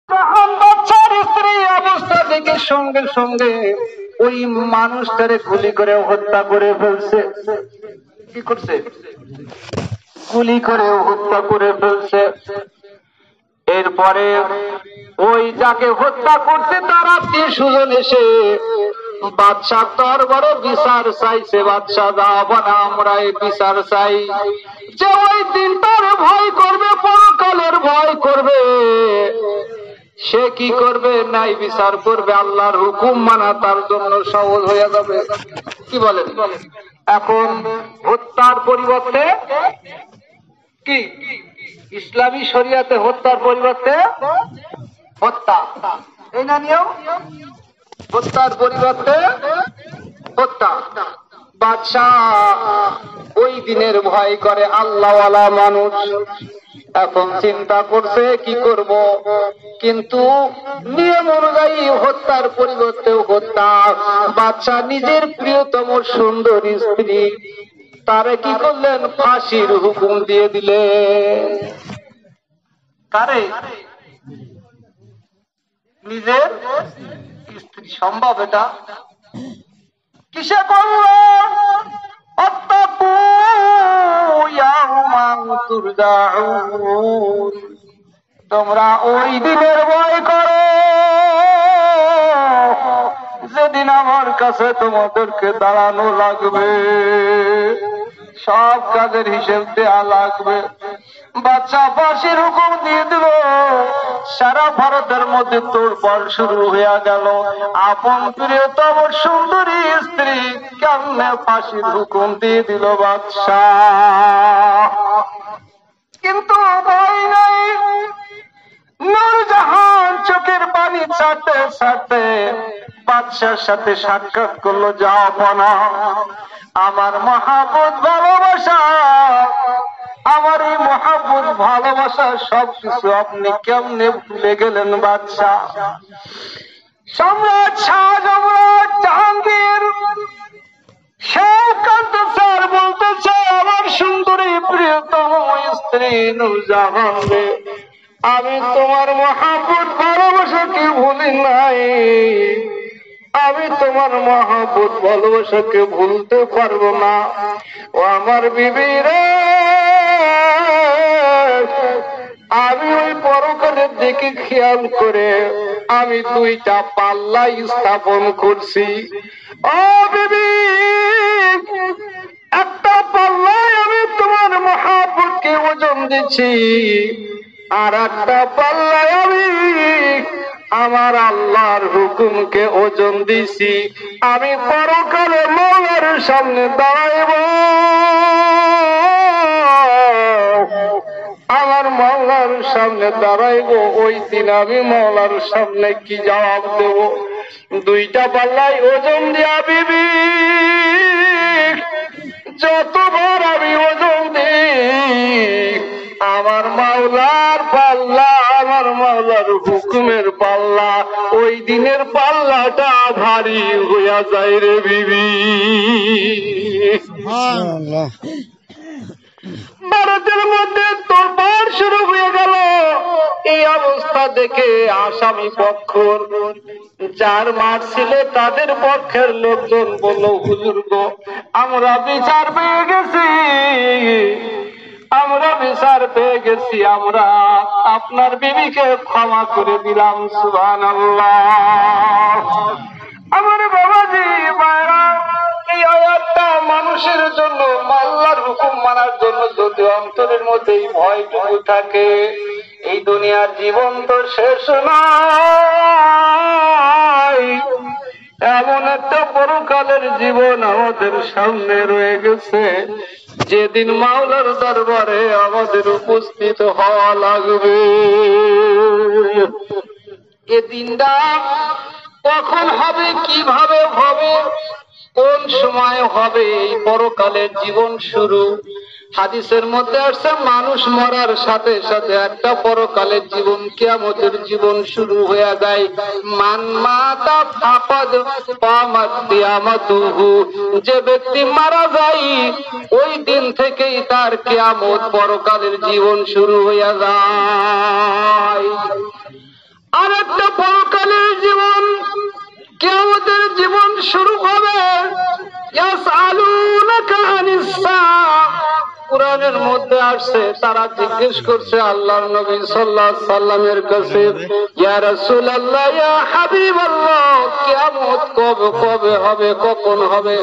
তখন বাচ্চার স্ত্রী অবস্থা দেখে সঙ্গে সঙ্গে ওই মানুষটারে গুলি করে হত্যা করে ফেলছে। কি করছে? গুলি করে হত্যা করে ফেলছে। এরপরে ওই যাকে হত্যা করছে তার আত্মীয় স্বজন এসে বাদশার দরবারে বিচার চাইছে। বাদশা দাও না, আমরা এই বিচার চাই যে ওই দিনটার ভয় করবে, পরকালের ভয় করবে, সে কি করবে? নাই বিচার করবে, আল্লাহর হুকুম মানা তার জন্য সহজ হয়ে যাবে। কি বলেন? এখন হত্যার পরিবর্তে কি ইসলামী শরিয়াতে হত্যার পরিবর্তে হত্যা, এই না নিয়ম? হত্যার পরিবর্তে হত্যা। বাদশাহ ওই দিনের ভয় করে আল্লাহওয়ালা মানুষ। এখন চিন্তা করছে কি করব, কিন্তু নিয়ম অনুযায়ী হত্যার পরিবর্তে হত্যা। বাদশাহ নিজের প্রিয়তম সুন্দরী স্ত্রী তারে কি করলেন? ফাঁসির হুকুম দিয়ে দিলেন। কারে? নিজের স্ত্রী। সম্ভব এটা? কিসে করলেন? তোমরা ওই দিনের ভয় করো যেদিন আমার কাছে তোমাদেরকে দাঁড়ানো লাগবে, সব কাজের হিসেব দেয়া লাগবে। বাচ্চা ফাঁসির হুকুম দিয়ে দিল। সারা ভারতের মধ্যে তোড়পাড় শুরু হয়ে গেল। আপন প্রিয়তম সুন্দরী স্ত্রী কেমনে ফাঁসির হুকুম দিয়ে দিল বাদশাহ। কিন্তু ভয় নাই। নূরজাহান চোখের পানি ছাড়তে ছাড়তে বাদশার সাথে সাক্ষাৎ করলো। যাও না, আমার মহাব্বত ভালোবাসা, আমার এই মহাব্বত ভালোবাসা সবকিছু আপনি কেমনে ভুলে গেলেন বাদশাহ? সম্রাট শাহজাহান জাহাঙ্গীর স্যার বলতেছে, আমার সুন্দরী প্রিয়তম স্ত্রী নূরজাহান রে, আমি তোমার মহাব্বত ভালোবাসাকে ভুলি নাই, আমি তোমার মহাব্বত ভালোবাসাকে ভুলতে পারবো না। ও আমার বিবি রে, আমি ওই পরকালের দিকে খেয়াল করে আমি দুইটা পাল্লা স্থাপন করছি। ও বিবি, একটা পাল্লায় আমি তোমার মহাব্বতকে ওজন দিচ্ছি, আর একটা পাল্লায় আমি আমার আল্লাহর হুকুমকে ওজন দিছি। আমি পরকালে মওলার সামনে দাঁড়াইব, আমার মওলার সামনে দাঁড়াইব। ওই দিন আমি মওলার সামনে কি জবাব দেব? দুইটা পাল্লায় ওজন দিয়া বিবি, যতবার আমি ওজন দিই আমার মাওলার পাল্লা, আমার মাওলার হুকুমের পাল্লা, ওই দিনের পাল্লাটা ভারী হইয়া যায় রে বিবি। ভারতের মধ্যে তোড়পাড় শুরু হয়ে গেল। এই অবস্থা দেখে আসামি পক্ষ যার মারছিল তাদের পক্ষের লোকজন বলল, হুজুর গো, আমরা বিচার পেয়ে গেছি, আমরা বিচার পেয়ে গেছি, আমরা আপনার বিবিকে ক্ষমা করে দিলাম। সুবহানাল্লাহ। আমার বাবাজি ভাইরা, এই আয়াতটা মানুষের জন্য, আল্লাহর হুকুম মানার জন্য যদি অন্তরের মধ্যে এই ভয়টুকু থাকে, এই দুনিয়ার জীবন তো শেষ নয়, এমন একটা পরকালের জীবন আমাদের সামনে রয়ে গেছে, যেদিন মাওলার দরবারে আমাদের উপস্থিত হওয়া লাগবে। এ দিনটা কখন হবে, কিভাবে হবে, কোন সময় হবে এই পরকালের জীবন শুরু? হাদিসের মধ্যে আসছে, মানুষ মরার সাথে সাথে একটা পরকালের জীবন, কিয়ামতের জীবন শুরু হয়ে যায়। মান মাতা ফাকাদ কামাত কিয়ামাতুহু, যে ব্যক্তি মারা যায় ওই দিন থেকেই তার কিয়ামত, পরকালের জীবন শুরু হয়ে যায়। আর একটা পরকালের জীবন, কিয়ামতের জীবন শুরু হবে। ইয়াসআলুনাকা আনিস সাআহ, কুরআনের মধ্যে আসছে, তারা জিজ্ঞেস করছে আল্লাহর নবী সাল্লাল্লাহু আলাইহি সাল্লামের কাছে, ইয়া রাসূলুল্লাহ, ইয়া হাবিবাল্লাহ, কিয়ামত কবে কবে হবে, কখন হবে?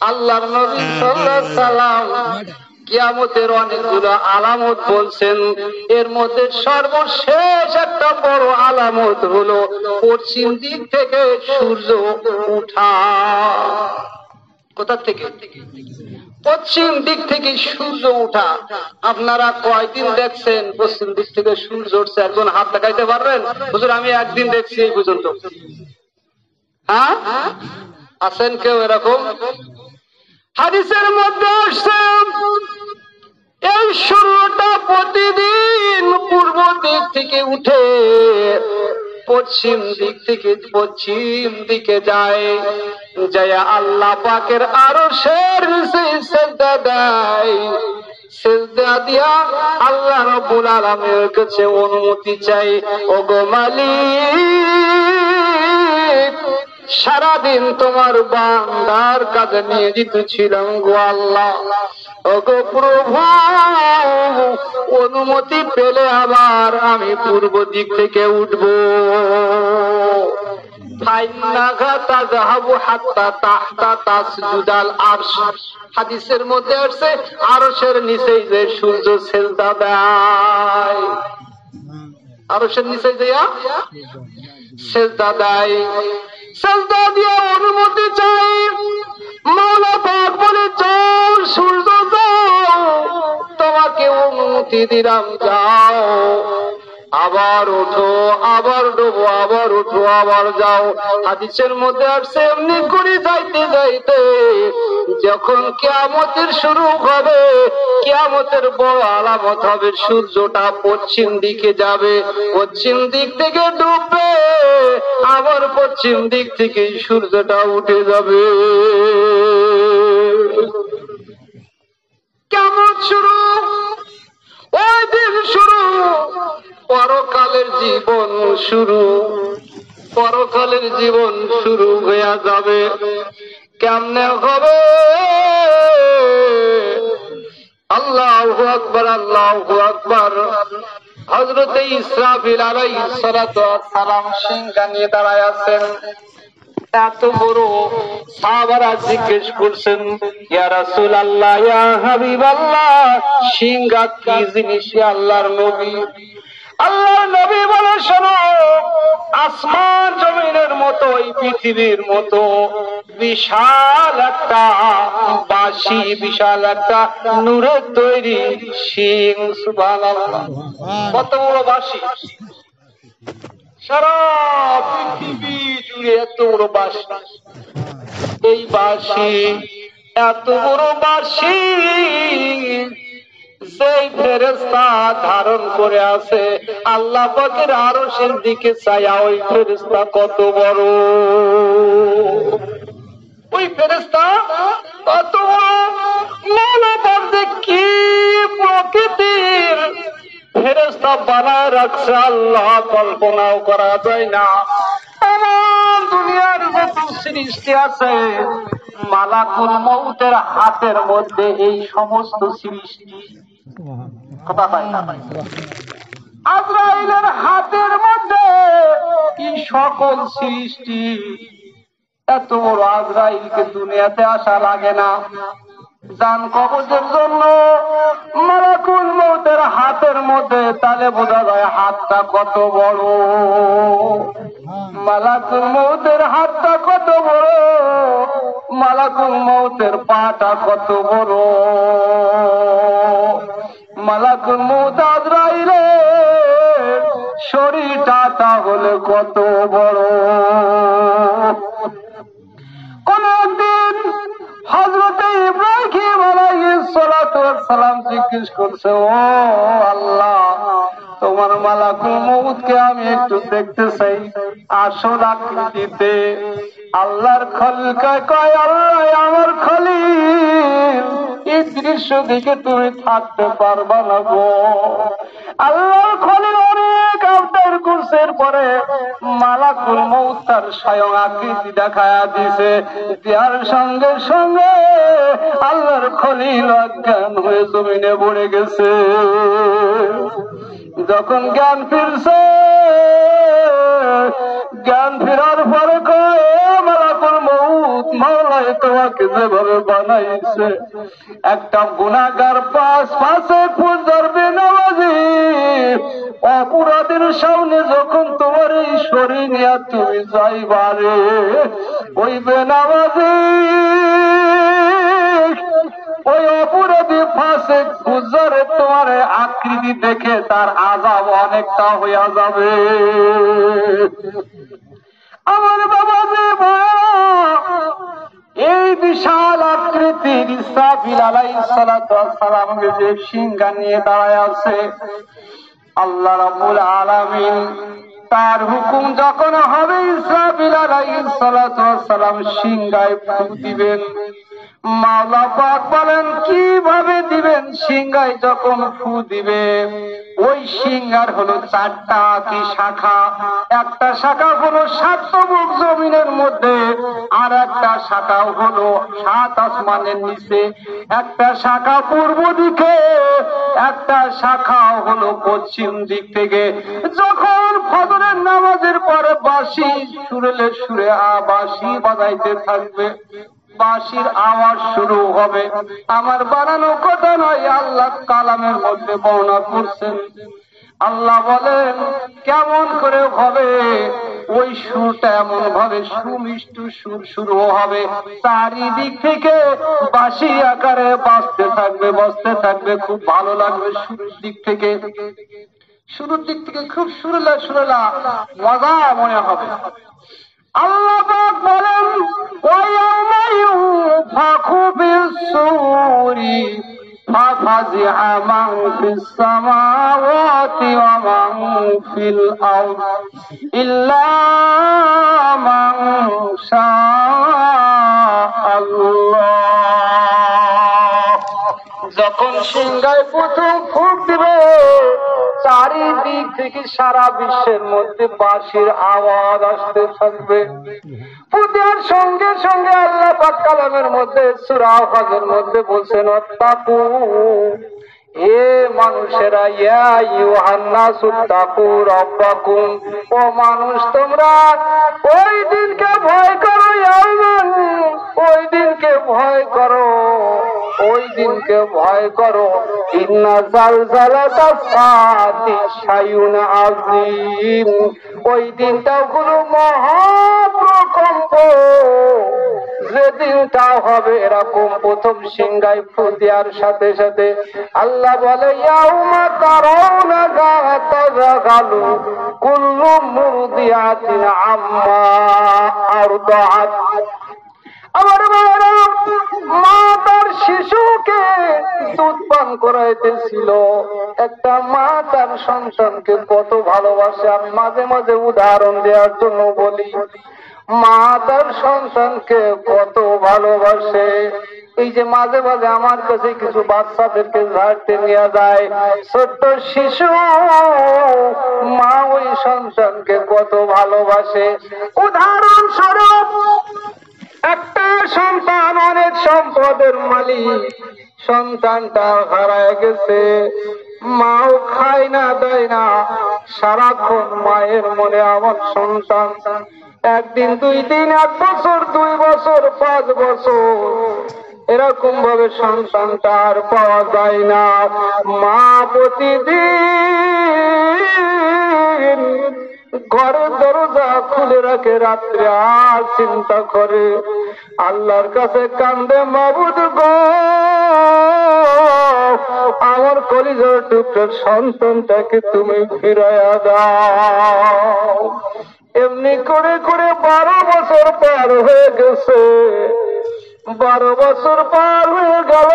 আল্লাহর নবী সাল্লাল্লাহু আলাইহি সাল্লাম কিয়ামতের অনেকগুলো আলামত বলছেন। এর মধ্যে সর্বশেষ একটা বড় আলামত হলো পশ্চিম দিক থেকে সূর্য উঠা। কোথা থেকে? পশ্চিম দিক থেকে সূর্য উঠা। আপনারা কয়দিন দেখছেন পশ্চিম দিক থেকে সূর্য উঠছে? একজন হাত দেখাইতে পারবেন? হুজুর আমি একদিন দেখছি এই পর্যন্ত। হ্যাঁ, আছেন কেউ এরকম? হাদিসের মধ্যে আসছে এই সূর্যটা প্রতিদিন পূর্ব দিক থেকে উঠে পশ্চিম দিকে যায়, যায় আল্লাহ পাকের আরশের নিচে সিজদা দেয়। সিজদা দিয়া আল্লাহ রাব্বুল আলামিনের কাছে অনুমতি চাই, ওগো মালিক, সারাদিন তোমার বান্দার কাজে নিয়োজিত ছিলাম গো আল্লাহ, ওগো প্রভু, অনুমতি পেলে আবার আমি পূর্ব দিক থেকে উঠবো। হাদিসের মধ্যে আসছে আরশের নিচে যে সূর্য সিজদা দেয়, আরশের নিচে দিয়া সিজদা দেয়, সিজদা দিয়ে অনুমতি চাই। মাওলা পাক বলে, যাও সূর্য যাও, তোমাকে অনুমতি দিলাম, যাও, আবার ওঠো, আবার ডুবো, আবার ওঠো, আবার যাও। হাদিসের মধ্যে আসছে এমনি করে যাইতে যাইতে যখন কিয়ামতের শুরু হবে, কিয়ামতের বড় আলামত হবে, সূর্যটা পশ্চিম দিকে যাবে, পশ্চিম দিক থেকে ডুববে, আবার পশ্চিম দিক থেকে সূর্যটা উঠে যাবে। কিয়ামত শুরু, ওই দিন শুরু, পরকালের জীবন শুরু, পরকালের জীবন শুরু হয়ে যাবে। কেমনে হবে? আল্লাহু আকবার, আল্লাহু আকবার। হযরতে ইসরাফিল আলাইহিস সালাতু ওয়াস সালাম সিংহা নিয়ে দাঁড়ায় আছেন। এত বড় সাহাবারা জিজ্ঞেস করছেন, ইয়া রাসূলুল্লাহ, ইয়া হাবিবাল্লাহ, সিংহা কি জিনিস? আল্লাহর নবী, আল্লাহর নবী বলে, শোনো, আসমান জমিনের মতো, এই পৃথিবীর মতো বিশাল একটা বাঁশি, বিশাল একটা নূরের তৈরি সিং। সুবহানাল্লাহ, কত বড় বাঁশি! সারা পৃথিবী জুড়ে এত বড় বাঁশি। এই বাঁশি, এত বড় বাঁশি, সেই ফেরেশতা ধারণ করে আছে আল্লাহ পাকের আরশের দিকে চায়া। ওই ফেরেশতা কত বড়! ওই ফেরেশতা কত বড়! মাওলা পাক কি প্রকৃতির ফেরেশতা বানায় রাখছে, আল্লাহ কল্পনাও করা যায় না। আমার দুনিয়ার যত সৃষ্টি আছে, মালাকুল মউতের হাতের মধ্যে এই সমস্ত সৃষ্টি। কথা পাই না? আজরাইলের হাতের মধ্যে কি সকল সৃষ্টি! এত বড় আজরাইলকে দুনিয়াতে আসা লাগে না। জান কবজের জন্য মালাকুল মউতের হাতের মধ্যে, তাহলে বোঝা যায় হাতটা কত বড়। মালাকুল মউতের হাতটা কত বড়, মালাকুল মউতের পাটা কত বড়। মালাকুল মউত আজরাইলের শরীরটা তাহলে কত বড়। কোন একদিন হযরতে ইব্রাহিম আলাইহিস সালাতু ওয়াস সালাম জিজ্ঞেস করছে, ও আল্লাহ, তোমার মালাকুল মউতকে আমি একটু দেখতে চাই আসল আকৃতিতে। আল্লাহর খলিল কয়, আল্লাহ আমার খলিল, এই দৃশ্য দেখে তুমি থাকতে পারবা না গো। আল্লাহর খলিল অনেক আবদার করছে, পরে মালাকুল মউত তার স্বয়ং আকৃতি দেখায়া দিছে। দেওয়ার সঙ্গে সঙ্গে আল্লাহর খলিল অজ্ঞান হয়ে জমিনে পড়ে গেছে। যখন জ্ঞান ফিরছে, জ্ঞান ফেরার পরে কয় মালাকুল মউত, মাওলাই তোমাকে যেভাবে বানাইছে একটা গুনাহগার পাশে ফুল ধরবে নামাজি অপরাধের সামনে যখন তোমার এই শরীর নিয়ে তুমি যাইবারে, ওই বেনামাজি ওই অপরাধী ফাঁসে গুজারে তোমার আকৃতি দেখে তার আযাব অনেকটা হইয়া যাবে। আমার বাবাজি এই বিশাল আকৃতির ইসরাফিল আলাইহিস সালাতু ওয়াস সালামকে যে সিংহা নিয়ে দাঁড়ায় আছে, আল্লাহ রাব্বুল আলামিন তার হুকুম যখন হবে ইসরাফিল আলাইহিস সালাতু ওয়াস সালাম সিংহায় ফু দিবেন। মাওলা পাক বলেন কিভাবে দিবেন? সিংহায় যখন ফু দিবে, ওই সিংহার হলো 4টা কি শাখা। একটা শাখা হলো 7 তবক জমিনের মধ্যে, আর একটা শাখা হলো 7 আসমানের নিচে, একটা শাখা পূর্ব দিকে, একটা শাখা হলো পশ্চিম দিক থেকে। যখন ফজরের নামাজের পরে বাঁশি সুরেলে সুরে বাঁশি বাজাইতে থাকবে, বাঁশির আওয়াজ শুরু হবে। আমার বানানো কথা নয়, আল্লাহ কালামের মধ্যে বর্ণনা করছেন। আল্লাহ বলেন কেমন করে হবে? ওই সুরটা এমন ভাবে সুমিষ্ট সুর শুরু হবে, চারিদিক থেকে বাঁশি আকারে বাজতে থাকবে, বাজতে থাকবে, খুব ভালো লাগবে। শুরুর দিক থেকে খুব সুরেলা সুরেলা মজা মনে হবে। আল্লাহ পাক বলেন ওয়ায়াউমা ইউনফাখু বিস-সূরি ফাফাজিআ মান ফিস-সামাওয়াতি ওয়া মান ফিল-আরদ ইল্লা মান শাআল্লাহ। যখন সিংহায় প্রথম ফুঁক দিবে, চারিদিক থেকে সারা বিশ্বের মধ্যে বাঁশির আওয়াজ আসতে থাকবে। ফুটার সঙ্গে সঙ্গে আল্লাহ পাক কালামের মধ্যে সূরা ফাজরের মধ্যে বলছেন ওয়াত্তাকু, এ মানুষেরা, ইয়া আইয়ুহান নাসু তাকু রাব্বাকুম, ও মানুষ তোমরা ওই দিনকে ভয় করো, ইয়াউমান, ওই দিনকে ভয় করো, ওই দিনকে ভয় করো। ইন্না জালজালাতাস সাআতি শাইউন আযীম, ওই দিনটা হলো মহাপ্রকম্প। যেদিনটা হবে এরকম প্রথম সিংহায় ফু দেওয়ার সাথে সাথে আল্লাহ বলে ইয়াউমা তারাউনা তাযাগালু কুল্লু মুরদিআতিন আম্মা আরদাআত। আমার মা তার শিশুকে দুধ পান করাইতেছিল। একটা মা তার সন্তানকে কত ভালোবাসে, আমি মাঝে মাঝে উদাহরণ দেওয়ার জন্য বলি। মা তার সন্তানকে কত ভালোবাসে। এই যে মাঝে মাঝে আমার কাছে কিছু বাচ্চাদেরকে ঝাড়তে নিয়ে যায়, ছোট্ট শিশু, মা ওই সন্তানকে কত ভালোবাসে। উদাহরণস্বরূপ একটা সন্তান অনেক সম্পদের মালিক, সন্তানটা হারায় গেছে, মাও খায় না দেয় না, সারাক্ষণ মায়ের মনে আমার সন্তান। একদিন, 2 দিন, 1 বছর, 2 বছর, 5 বছর, এরকম ভাবে সন্তানটা আর পাওয়া যায় না। মা প্রতিদিন ঘরের দরজা খুলে রাখে, রাত্রে আর চিন্তা করে, আল্লাহর কাছে কান্দে, মাবুদ গো, আমার কলিজার টুকটার সন্তানটাকে তুমি ফিরাইয়া দাও। এমনি করে করে 12 বছর পার হয়ে গেছে। 12 বছর পার হয়ে গেল।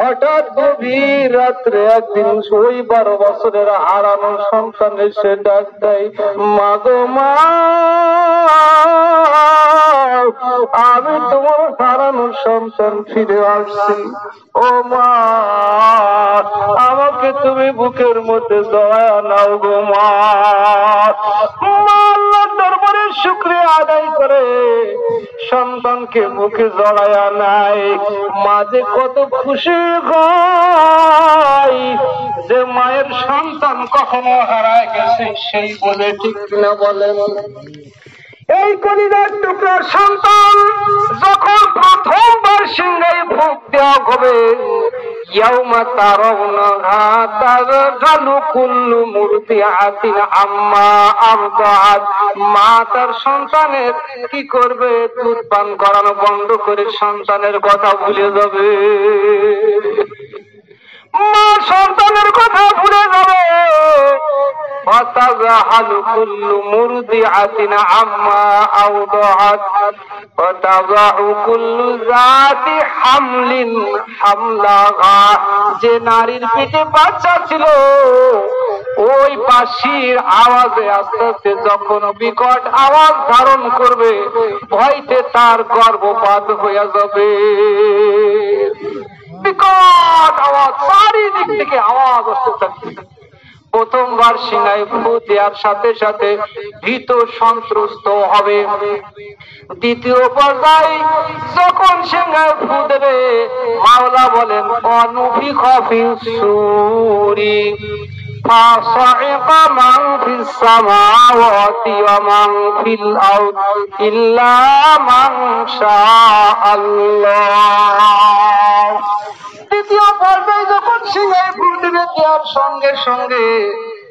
হঠাৎ গভীর রাত্রে একদিন ওই 12 বছরের হারানো সন্তান এসে ডাক দেয়, মা গো মা, আমি তোমার হারানো সন্তান ফিরে আসছি। ও মা, আমাকে তুমি বুকের মধ্যে জড়ায়া নাও গো মা। আল্লাহর দরবারে শুকরিয়া আদায় করে সন্তানকে বুকে জড়ায়া নাই। মাঝে কত খুশি হয় যে মায়ের সন্তান কখনো হারায় গেছে সেই বলে, ঠিক কিনা বলেন? এই কলিজার টুকরার সন্তান যখন প্রথমবার সিংহায় ভোগ দেওয়া হবে, ইয়াউমা তারাউনাহা তাযহালু কুল্লু মুরদিআতিন আম্মা আরদাআত। মা তার সন্তানের কি করবে? দুধ পান করানো বন্ধ করে সন্তানের কথা ভুলে যাবে। মা সন্তানের কথা ভুলে যাবে। وتذهل كل مرضعة عما أرضعت وتضع كل ذات حمل حملها। যে নারীর পেটে বাচ্চা ছিল ওই বাঁশির আওয়াজে আস্তে আস্তে যখন বিকট আওয়াজ ধারণ করবে, ভয়তে তার গর্ভপাত হয়ে যাবে। বিকট আওয়াজ, চারিদিক থেকে আওয়াজ আসতে থাকবে। প্রথমবার সিনায় ফু দেওয়ার সাথে সাথে ভীত সন্ত্রস্ত হবে। দ্বিতীয় পর্যায়ে যখন সিংহায় ফু দেবে, মাওলা বলেন অনুফিখা ফিস-সূরি ফাসাইকা মান ফিস সামাওয়াতি ওয়া মান ফিল আরদ ইল্লা মান শাআল্লাহ। দ্বিতীয় পর্যায়ে যখন সিংহায় ফু দেবে, দেওয়ার সঙ্গে সঙ্গে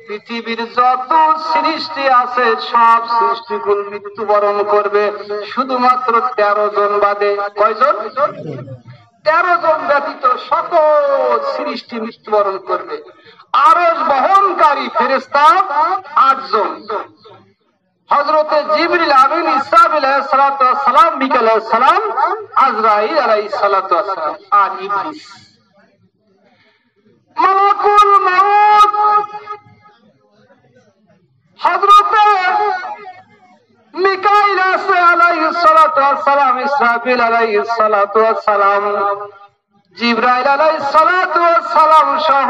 পৃথিবীর যত সৃষ্টি আছে সব সৃষ্টিগুলো মৃত্যুবরণ করবে, শুধুমাত্র 13 জন বাদে। কয়জন? 13 জন ব্যতীত সকল সৃষ্টি মৃত্যুবরণ করবে। আরশ বহনকারী ফেরেশতা 8 জন। হযরতে জিবরিল আমিন, ইসরাফিল আলাইহিস সালাতু ওয়াস সালাম, মিকাইল আলাইহিস সালাম, আজরাইল আলাইহিস সালাতু ওয়াস সালাম, আর ইবলিস। মালাকুল মউত হযরতে মিকাইল আলাইহিস সালাতু ওয়াস সালাম, ইসরাফিল আলাইহিস সালাতু ওয়াস সালাম, জিবরাইল আলাইহিস সালাতু ওয়াস সালাম সহ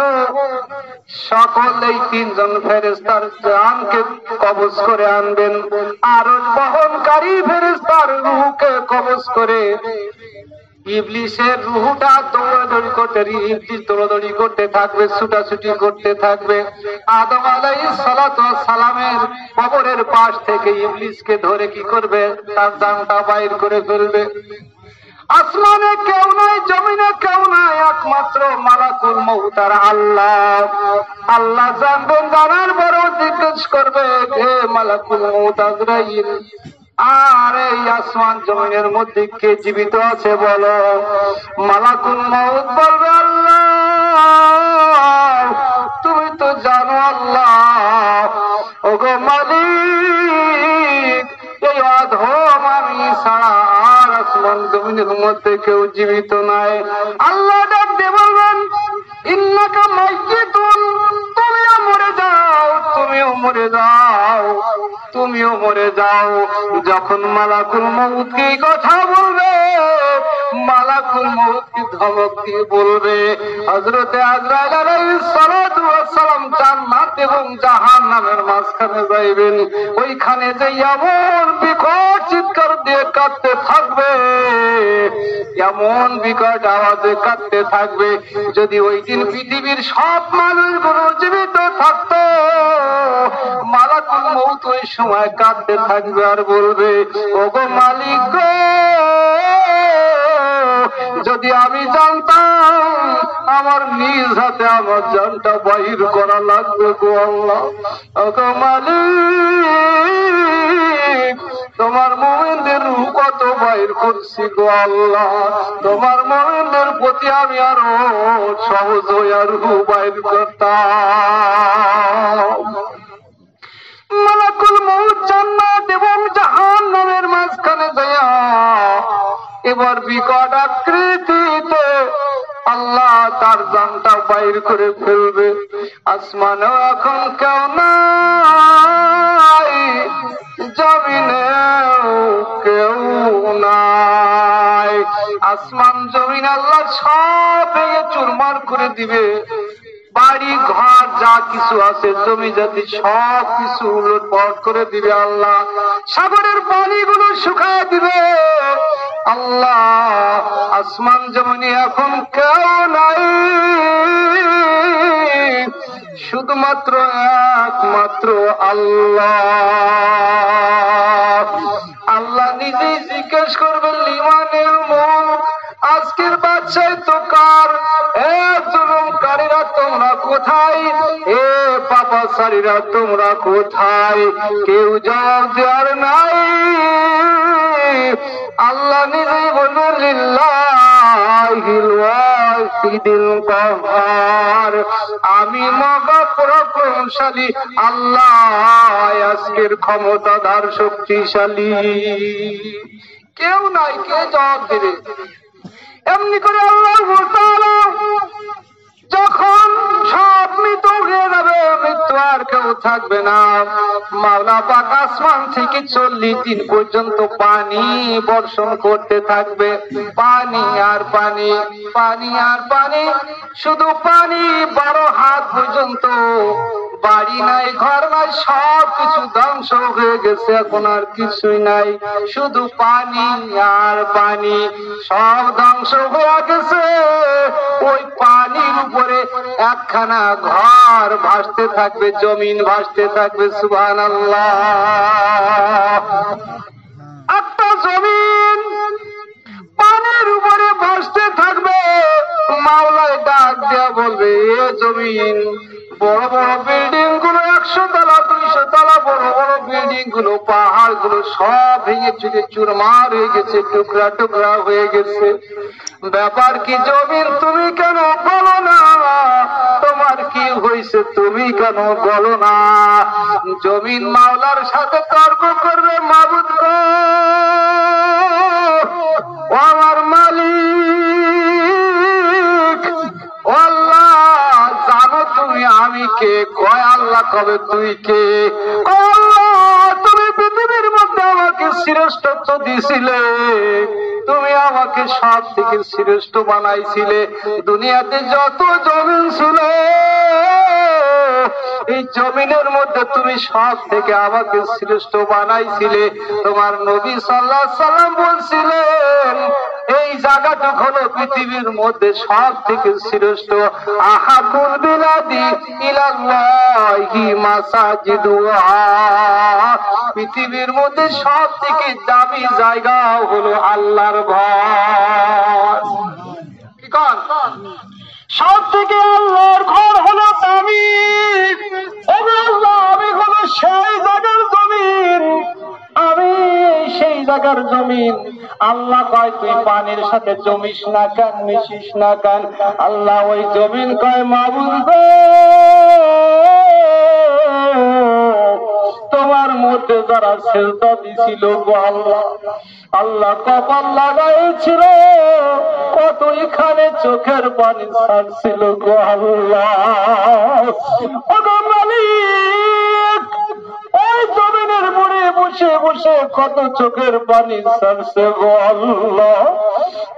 সকল এই 3 জন ফেরেশতার জানকে কবজ করে আনবেন। আরশ বহনকারী ফেরেশতার রূহকে কবজ করে ইবলিসের রূহটা দৌড়াদৌড়ি করতে, ইবলিস দৌড়াদৌড়ি করতে থাকবে, ছুটাছুটি করতে থাকবে। আদম আলাইহিস সালাতু ওয়াস সালামের কবরের পাশ থেকে ইবলিসকে ধরে কি করবে? তার জানটা বাইর করে ফেলবে। আসমানে কেউ নাই, জমিনে কেউ নাই, একমাত্র মালাকুল মউত আর আল্লাহ। আল্লাহ জানবেন, জানার পরও জিজ্ঞেস করবে, হে মালাকুল মউত আজরাইল, আর এই আসমান জমিনের মধ্যে কে জীবিত আছে বলো? মালাকুল মউত বলবে, আল্লাহ তুমি তো জানো আল্লাহ। ওগো মালিক, এই অধম আমি ছাড়া আর আসমান জমিনের মধ্যে কেউ জীবিত নাই। আল্লাহ ডাক দিয়ে বলবেন, ইন্নাকা মাইয়িতুন, তুমিও মরে যাও, তুমিও মরে যাও, তুমিও মরে যাও। যখন মালাকুল মউত কি কথা বলবে, মালাকুল মউত কি ধমক দিয়ে বলবে, হযরতে আজরাইল আলাইহিস সালাতু ওয়াস সালাম জান্নাত এবং জাহান্নামের মাঝখানে যাইবেন। ওইখানে যে এমন বিকট চিৎকার দিয়ে কাঁদতে থাকবে, এমন বিকট আওয়াজে কাঁদতে থাকবে, যদি ওই দিন পৃথিবীর সব মানুষগুলো জীবিত থাকতো, মালাকুল মউত ওই সময় কাঁদতে থাকবে আর বলবে, ওগো মালিক গো, যদি আমি জানতাম আমার নিজ হাতে আমার জানটা বাহির করা লাগবে গো আল্লাহ। ওগো মালিক, তোমার মুমিনদের রূহ কত বাহির করছি গো আল্লাহ, তোমার মুমিনদের প্রতি আমি আরো সহজ হইয়া রূহ বাহির করতাম। মালাকুল মউত জান্নাত এবং জাহান্নামের মাঝখানে যায়া এবার বিকট আকৃতিতে আল্লাহ তার জানটা বাইর করে ফেলবে। আসমানেও এখন কেউ নাই, জমিনেও কেউ নাই। আসমান জমিন আল্লাহ সব ভেঙে চুরমার করে দিবে, বাড়ি ঘর যা কিছু আছে জমি জাতি সব কিছু উলটপালট করে দিবে আল্লাহ। সাগরের পানিগুলো শুকায় দিবে আল্লাহ। আসমান জমিনে এখন কেউ নাই, শুধুমাত্র একমাত্র আল্লাহ। আল্লাহ নিজেই জিজ্ঞেস করবেন লিমানের মুখ, আজকের বাদশাহ তো কার? এ জুলুমকারীরা তোমরা কোথায়? এ পাপাচারীরা তোমরা কোথায়? কেউ জবাব দেওয়ার নাই। আল্লাহ নিজেই বলবেন লিল্লাহিল ওয়াহিদিল কাহ্হার, আমি মহা পরাক্রমশালী আল্লাহ, আজকের ক্ষমতাধর শক্তিশালী। কেউ নাই, কে জবাব দেবে? এমনি করে আল্লাহ তাআলা যখন সব মৃত হয়ে যাবে, মৃত্যু আর কেউ থাকবে না, মাওলা পাক আসমান থেকে 40 দিন পর্যন্ত পানি বর্ষণ করতে থাকবে। পানি আর পানি, পানি আর পানি, শুধু পানি। 12 হাত পর্যন্ত বাড়ি নাই, ঘর নাই, সব কিছু ধ্বংস হয়ে গেছে, এখন আর কিছুই নাই, শুধু পানি আর পানি, সব ধ্বংস হয়ে গেছে। ওই পানির উপরে একখানা ঘর ভাসতে থাকবে, জমিন ভাসতে থাকবে। সুবহানাল্লাহ। একটা জমিন পানির উপরে ভাসতে থাকবে, মাওলায় ডাক দেয়া বলবে, এ জমিন, বড় বড় বিল্ডিং গুলো 100 তলা 200 তলা বড় বড় বিল্ডিং গুলো, পাহাড় গুলো সব ভেঙে চুরে চুরমার হয়ে গেছে, টুকরা টুকরা হয়ে গেছে। ব্যাপার কি জমিন, তুমি কেন বলো না? তোমার কি হয়েছে, তুমি কেন বলো না? জমিন মাওলার সাথে তর্ক করবে, মাবুদ গো, ও আমার মালিক, ও আল্লাহ, জানো তুমি আমি কে? কয় আল্লাহ, কবে তুই কে? আল্লাহ, তুমি পৃথিবীর মধ্যে আমাকে শ্রেষ্ঠত্ব দিছিলে, তুমি আমাকে সব থেকে শ্রেষ্ঠ বানাইছিলে। দুনিয়াতে যত জমিন ছিল, এই জমিনের মধ্যে তুমি সব থেকে আমাকে শ্রেষ্ঠ বানাইছিলে। তোমার নবী সাল্লাল্লাহু আলাইহি সাল্লাম বলছিলেন, এই জায়গাটুক হলো পৃথিবীর মধ্যে সব থেকে শ্রেষ্ঠ। আহাবুল বিলাদি ইলাল্লাহি মাসাজিদুহা, পৃথিবীর মধ্যে সব থেকে দামি জায়গা হলো আল্লাহর ঘর। কি কন? সব থেকে আল্লাহর ঘর হলো দামি। আল্লাহ, আমি হলো সেই জায়গার জমিন, আমি সেই জায়গার জমিন। আল্লাহ কয়, তুই পানির সাথে জমিস না কেন, মিশিস না কেন? আল্লাহ ওই জমিন কয়, মাবুদ গো, তোমার মধ্যে যারা সেজদা দিছিল গো আল্লাহ, আল্লাহ কপাল লাগাইছিল, কত এখানে চোখের পানি ছাড়ছিল গো আল্লাহ। ও গো মালিক, ওই জমিনের পরে বসে বসে কত চোখের পানি ছাড়ছে গো আল্লাহ।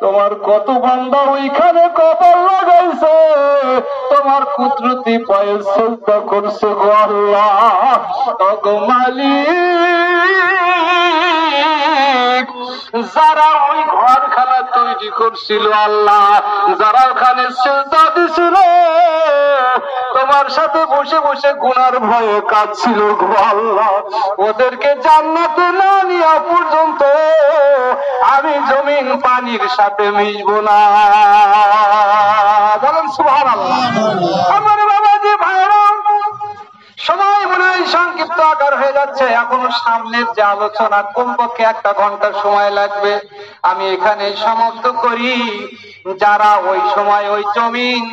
তোমার কত বান্দা ওইখানে কপাল লাগাইছে, তোমার কুদরতি পায়ে সিজদা করছে গো আল্লাহ। ও গো মালিক, যারা ওই ঘরখানা তৈরি করছিল আল্লাহ, যারা ওখানে সিজদা দিছিল, তোমার সাথে বসে বসে গুনার ভয়ে কাঁদছিল গো আল্লাহ, ওদেরকে জান্নাতে না নিয়া পর্যন্ত আমি জমিন পানির সাথে মিশবো না। বলেন সুবহানাল্লাহ। আমার বাবাজি ভাইরা, সময় মনে হয় সংক্ষিপ্ত আকার হয়ে যাচ্ছে, এখনো সামনের যে আলোচনা কমপক্ষে 1 ঘন্টা সময় লাগবে। আমি এখানে সমাপ্ত করি। যারা ওই সময় ওই জমিন,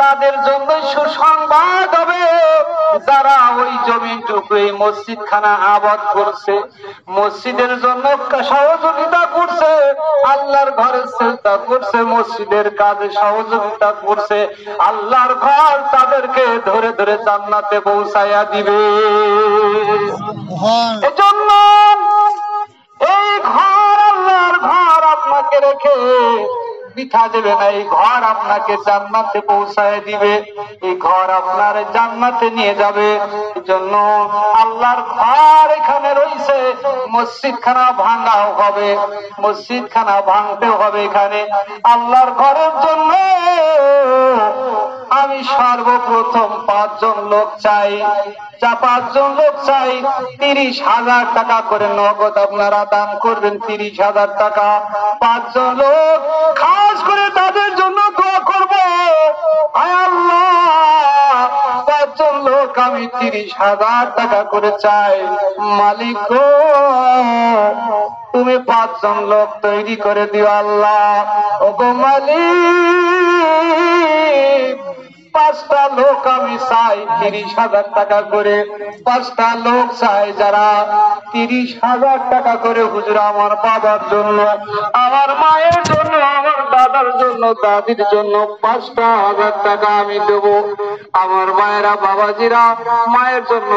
তাদের জন্য সুসংবাদ হবে, যারা ওই জমিনটুকু এই মসজিদ খানা আবাদ করছে, মসজিদের জন্য সহযোগিতা করছে, আল্লাহর ঘরে সিজদা করছে, মসজিদের কাজে সহযোগিতা করছে, আল্লাহর ঘর তাদেরকে ধরে ধরে জান্নাতে পৌঁছায়া দিবে। এজন্য এই ঘর আল্লাহ বৃথা দেবে না, এই ঘর আপনাকে জান্নাতে পৌঁছায় দিবে, এই ঘর আপনার জান্নাতে নিয়ে যাবে। এই জন্য আল্লাহর ঘর এখানে রয়েছে, মসজিদ খানা ভাঙাও হবে, মসজিদ খানা ভাঙতে হবে। এখানে আল্লাহর ঘরের জন্য আমি সর্বপ্রথম 5 জন লোক চাই, 5 জন লোক চাই। 30,000 টাকা করে নগদ আপনারা দান করবেন, 30,000 টাকা। 5 জন লোক খাস করে তাদের জন্য দোয়া করব। আয় আল্লাহ, 5 জন লোক আমি 30,000 টাকা করে চাই। মালিক গো, তুমি 5 জন লোক তৈরি করে দিও আল্লাহ। ওগো মালিক, 5টা লোক আমি চাই 30,000 টাকা করে। 5টা লোক চাই যারা 30,000 টাকা করে। হুজুর, আমার বাবার জন্য, আমার মায়ের জন্য, আমার দাদার জন্য, দাদির জন্য 5,000 টাকা আমি দেব। আমার মায়েরা, বাবাজিরা মায়ের জন্য